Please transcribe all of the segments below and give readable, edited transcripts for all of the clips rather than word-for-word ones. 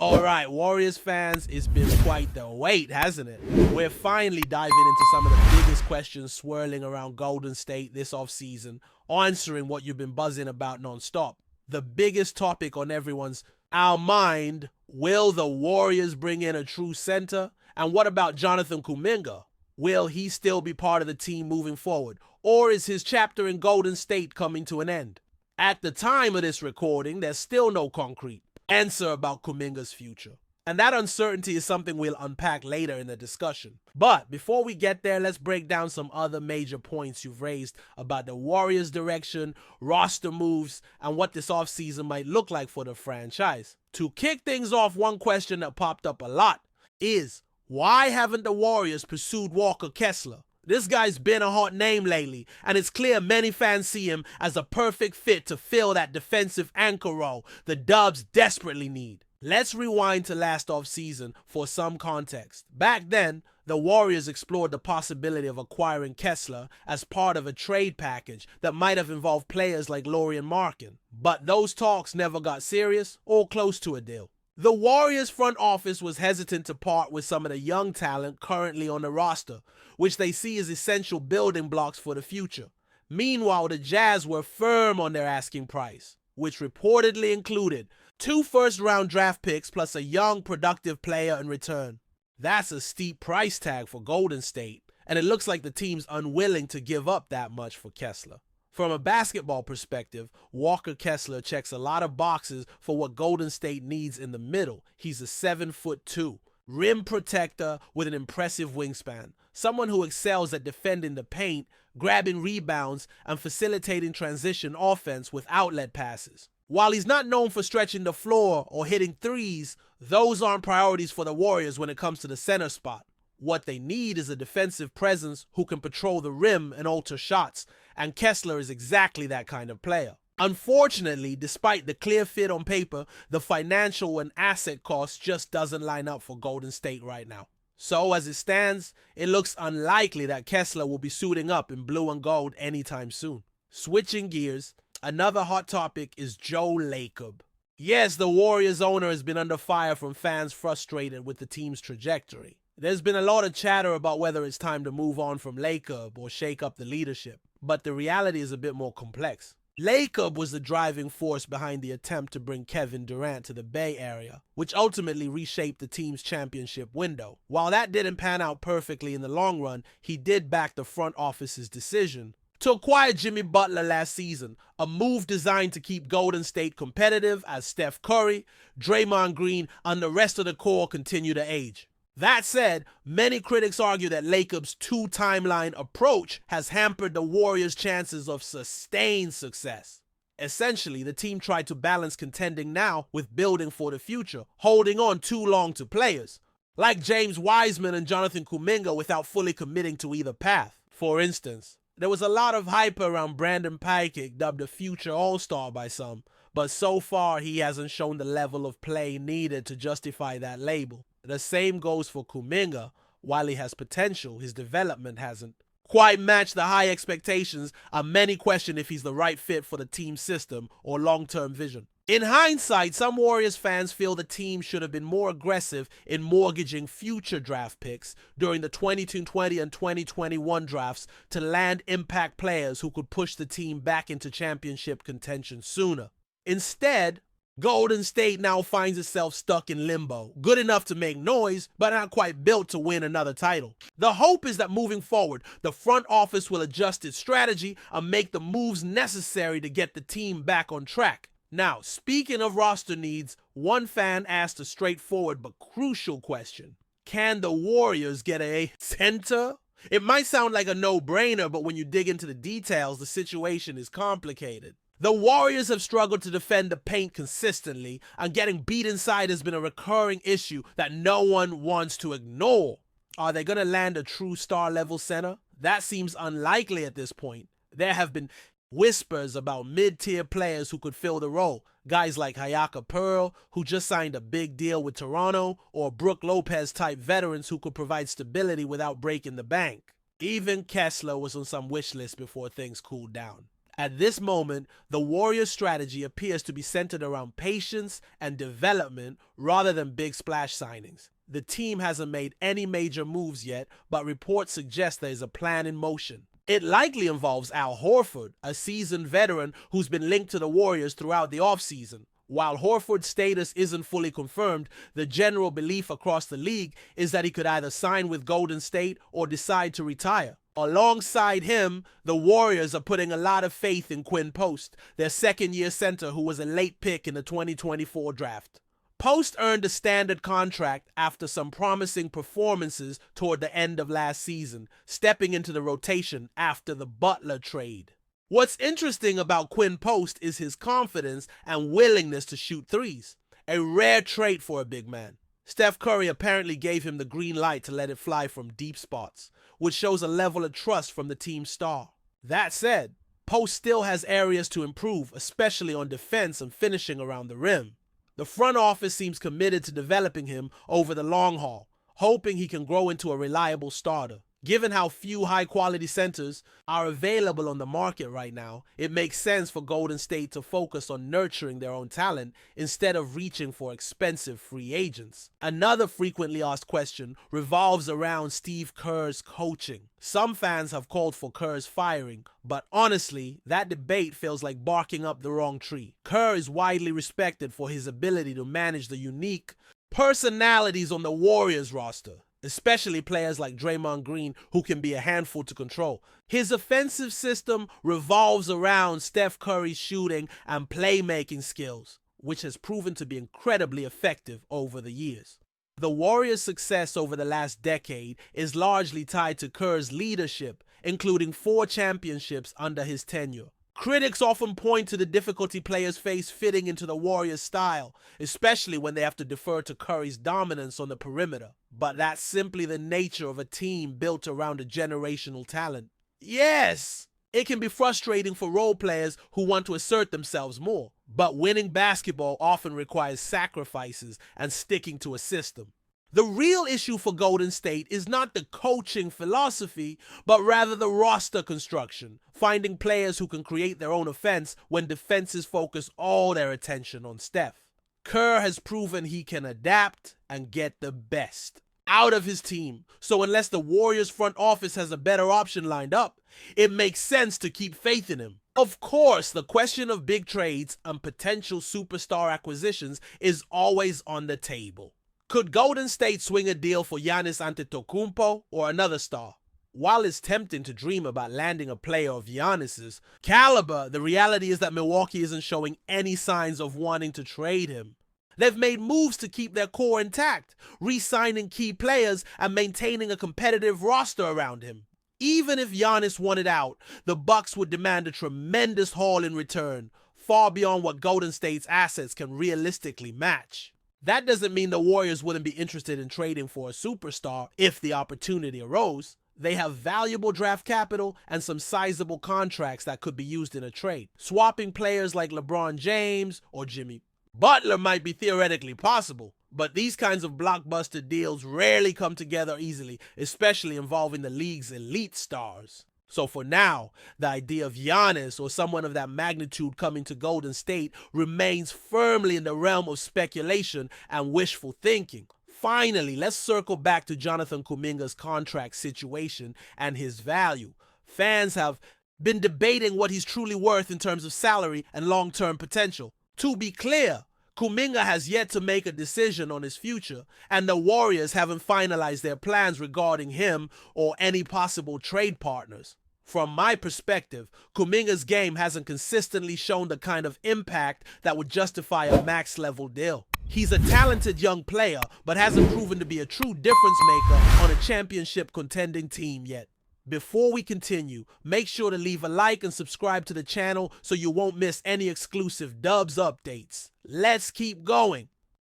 Alright, Warriors fans, it's been quite the wait, hasn't it? We're finally diving into some of the biggest questions swirling around Golden State this offseason, answering what you've been buzzing about nonstop. The biggest topic on everyone's mind, will the Warriors bring in a true center? And what about Jonathan Kuminga? Will he still be part of the team moving forward? Or is his chapter in Golden State coming to an end? At the time of this recording, there's still no concrete answer about Kuminga's future. And that uncertainty is something we'll unpack later in the discussion. But before we get there, let's break down some other major points you've raised about the Warriors' direction, roster moves, and what this offseason might look like for the franchise. To kick things off, one question that popped up a lot is, why haven't the Warriors pursued Walker Kessler? This guy's been a hot name lately, and it's clear many fans see him as a perfect fit to fill that defensive anchor role the Dubs desperately need. Let's rewind to last offseason for some context. Back then, the Warriors explored the possibility of acquiring Kessler as part of a trade package that might have involved players like Lauri Markkanen. But those talks never got serious or close to a deal. The Warriors front office was hesitant to part with some of the young talent currently on the roster, which they see as essential building blocks for the future. Meanwhile, the Jazz were firm on their asking price, which reportedly included 2 first-round draft picks plus a young, productive player in return. That's a steep price tag for Golden State, and it looks like the team's unwilling to give up that much for Kessler. From a basketball perspective, Walker Kessler checks a lot of boxes for what Golden State needs in the middle. He's a 7'2", rim protector with an impressive wingspan, someone who excels at defending the paint, grabbing rebounds, and facilitating transition offense with outlet passes. While he's not known for stretching the floor or hitting threes, those aren't priorities for the Warriors when it comes to the center spot. What they need is a defensive presence who can patrol the rim and alter shots, and Kessler is exactly that kind of player. Unfortunately, despite the clear fit on paper, the financial and asset cost just doesn't line up for Golden State right now. So as it stands, it looks unlikely that Kessler will be suiting up in blue and gold anytime soon. Switching gears, another hot topic is Joe Lacob. Yes, the Warriors owner has been under fire from fans frustrated with the team's trajectory. There's been a lot of chatter about whether it's time to move on from Lacob or shake up the leadership, but the reality is a bit more complex. Lacob was the driving force behind the attempt to bring Kevin Durant to the Bay Area, which ultimately reshaped the team's championship window. While that didn't pan out perfectly in the long run, he did back the front office's decision to acquire Jimmy Butler last season, a move designed to keep Golden State competitive as Steph Curry, Draymond Green, and the rest of the core continue to age. That said, many critics argue that Lacob's two-timeline approach has hampered the Warriors' chances of sustained success. Essentially, the team tried to balance contending now with building for the future, holding on too long to players, like James Wiseman and Jonathan Kuminga, without fully committing to either path. For instance, there was a lot of hype around Brandon Pajkic, dubbed a future All-Star by some, but so far he hasn't shown the level of play needed to justify that label. The same goes for Kuminga. While he has potential, his development hasn't quite matched the high expectations, and many question if he's the right fit for the team's system or long-term vision. In hindsight, some Warriors fans feel the team should have been more aggressive in mortgaging future draft picks during the 2020 and 2021 drafts to land impact players who could push the team back into championship contention sooner. Instead, Golden State now finds itself stuck in limbo, good enough to make noise, but not quite built to win another title. The hope is that moving forward, the front office will adjust its strategy and make the moves necessary to get the team back on track. Now, speaking of roster needs, one fan asked a straightforward but crucial question. Can the Warriors get a center? It might sound like a no-brainer, but when you dig into the details, the situation is complicated. The Warriors have struggled to defend the paint consistently, and getting beat inside has been a recurring issue that no one wants to ignore. Are they going to land a true star-level center? That seems unlikely at this point. There have been whispers about mid-tier players who could fill the role. Guys like Hayaka Pearl, who just signed a big deal with Toronto, or Brook Lopez-type veterans who could provide stability without breaking the bank. Even Kessler was on some wish list before things cooled down. At this moment, the Warriors' strategy appears to be centered around patience and development rather than big splash signings. The team hasn't made any major moves yet, but reports suggest there is a plan in motion. It likely involves Al Horford, a seasoned veteran who's been linked to the Warriors throughout the offseason. While Horford's status isn't fully confirmed, the general belief across the league is that he could either sign with Golden State or decide to retire. Alongside him, the Warriors are putting a lot of faith in Quinn Post, their second-year center who was a late pick in the 2024 draft. Post earned a standard contract after some promising performances toward the end of last season, stepping into the rotation after the Butler trade. What's interesting about Quinn Post is his confidence and willingness to shoot threes, a rare trait for a big man. Steph Curry apparently gave him the green light to let it fly from deep spots, which shows a level of trust from the team's star. That said, Post still has areas to improve, especially on defense and finishing around the rim. The front office seems committed to developing him over the long haul, hoping he can grow into a reliable starter. Given how few high-quality centers are available on the market right now, it makes sense for Golden State to focus on nurturing their own talent instead of reaching for expensive free agents. Another frequently asked question revolves around Steve Kerr's coaching. Some fans have called for Kerr's firing, but honestly, that debate feels like barking up the wrong tree. Kerr is widely respected for his ability to manage the unique personalities on the Warriors roster, especially players like Draymond Green, who can be a handful to control. His offensive system revolves around Steph Curry's shooting and playmaking skills, which has proven to be incredibly effective over the years. The Warriors' success over the last decade is largely tied to Kerr's leadership, including 4 championships under his tenure. Critics often point to the difficulty players face fitting into the Warriors' style, especially when they have to defer to Curry's dominance on the perimeter. But that's simply the nature of a team built around a generational talent. Yes, it can be frustrating for role players who want to assert themselves more, but winning basketball often requires sacrifices and sticking to a system. The real issue for Golden State is not the coaching philosophy, but rather the roster construction, finding players who can create their own offense when defenses focus all their attention on Steph. Kerr has proven he can adapt and get the best out of his team, so unless the Warriors front office has a better option lined up, it makes sense to keep faith in him. Of course, the question of big trades and potential superstar acquisitions is always on the table. Could Golden State swing a deal for Giannis Antetokounmpo or another star? While it's tempting to dream about landing a player of Giannis's caliber, the reality is that Milwaukee isn't showing any signs of wanting to trade him. They've made moves to keep their core intact, re-signing key players and maintaining a competitive roster around him. Even if Giannis wanted out, the Bucks would demand a tremendous haul in return, far beyond what Golden State's assets can realistically match. That doesn't mean the Warriors wouldn't be interested in trading for a superstar if the opportunity arose. They have valuable draft capital and some sizable contracts that could be used in a trade. Swapping players like LeBron James or Jimmy Butler might be theoretically possible, but these kinds of blockbuster deals rarely come together easily, especially involving the league's elite stars. So for now, the idea of Giannis or someone of that magnitude coming to Golden State remains firmly in the realm of speculation and wishful thinking. Finally, let's circle back to Jonathan Kuminga's contract situation and his value. Fans have been debating what he's truly worth in terms of salary and long-term potential. To be clear, Kuminga has yet to make a decision on his future, and the Warriors haven't finalized their plans regarding him or any possible trade partners. From my perspective, Kuminga's game hasn't consistently shown the kind of impact that would justify a max-level deal. He's a talented young player, but hasn't proven to be a true difference maker on a championship contending team yet. Before we continue, make sure to leave a like and subscribe to the channel so you won't miss any exclusive Dubs updates. Let's keep going.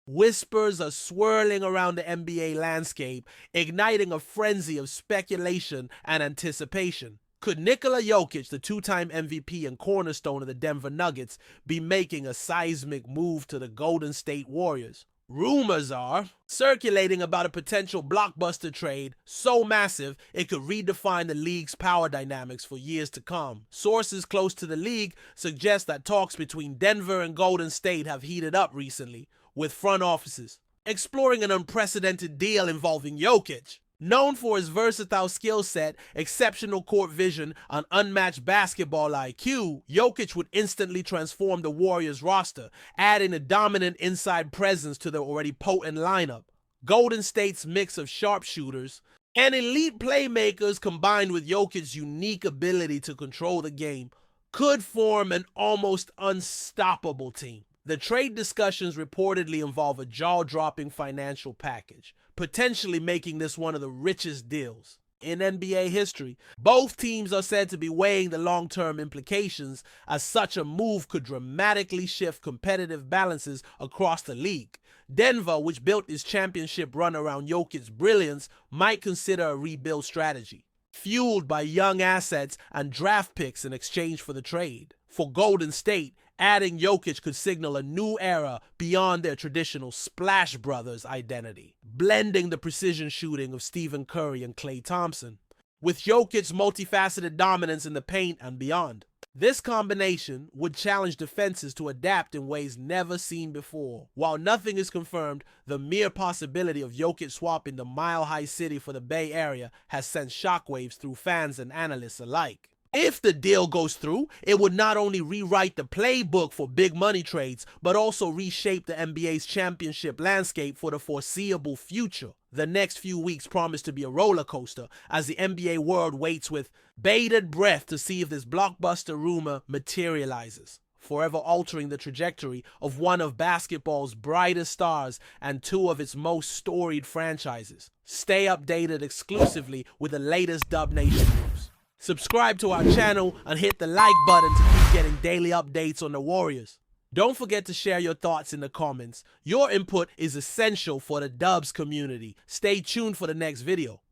Whispers are swirling around the NBA landscape, igniting a frenzy of speculation and anticipation. Could NIKOLA Jokic, the 2-time MVP and cornerstone of the Denver Nuggets, be making a seismic move to the Golden State Warriors? Rumors are circulating about a potential blockbuster trade so massive it could redefine the league's power dynamics for years to come. Sources close to the league suggest that talks between Denver and Golden State have heated up recently, with front offices exploring an unprecedented deal involving Jokic. Known for his versatile skill set, exceptional court vision, and unmatched basketball IQ, Jokic would instantly transform the Warriors roster, adding a dominant inside presence to their already potent lineup. Golden State's mix of sharpshooters and elite playmakers combined with Jokic's unique ability to control the game could form an almost unstoppable team. The trade discussions reportedly involve a jaw-dropping financial package, potentially making this one of the richest deals in NBA history. Both teams are said to be weighing the long-term implications, as such a move could dramatically shift competitive balances across the league. Denver, which built its championship run around Jokic's brilliance, might consider a rebuild strategy, fueled by young assets and draft picks in exchange for the trade. For Golden State, adding Jokic could signal a new era beyond their traditional Splash Brothers identity, blending the precision shooting of Stephen Curry and Klay Thompson with Jokic's multifaceted dominance in the paint and beyond. This combination would challenge defenses to adapt in ways never seen before. While nothing is confirmed, the mere possibility of Jokic swapping the mile-high city for the Bay Area has sent shockwaves through fans and analysts alike. If the deal goes through, it would not only rewrite the playbook for big money trades, but also reshape the NBA's championship landscape for the foreseeable future. The next few weeks promise to be a roller coaster as the NBA world waits with bated breath to see if this blockbuster rumor materializes, forever altering the trajectory of one of basketball's brightest stars and two of its most storied franchises. Stay updated exclusively with the latest Dub Nation news. Subscribe to our channel and hit the like button to keep getting daily updates on the Warriors. Don't forget to share your thoughts in the comments. Your input is essential for the Dubs community. Stay tuned for the next video.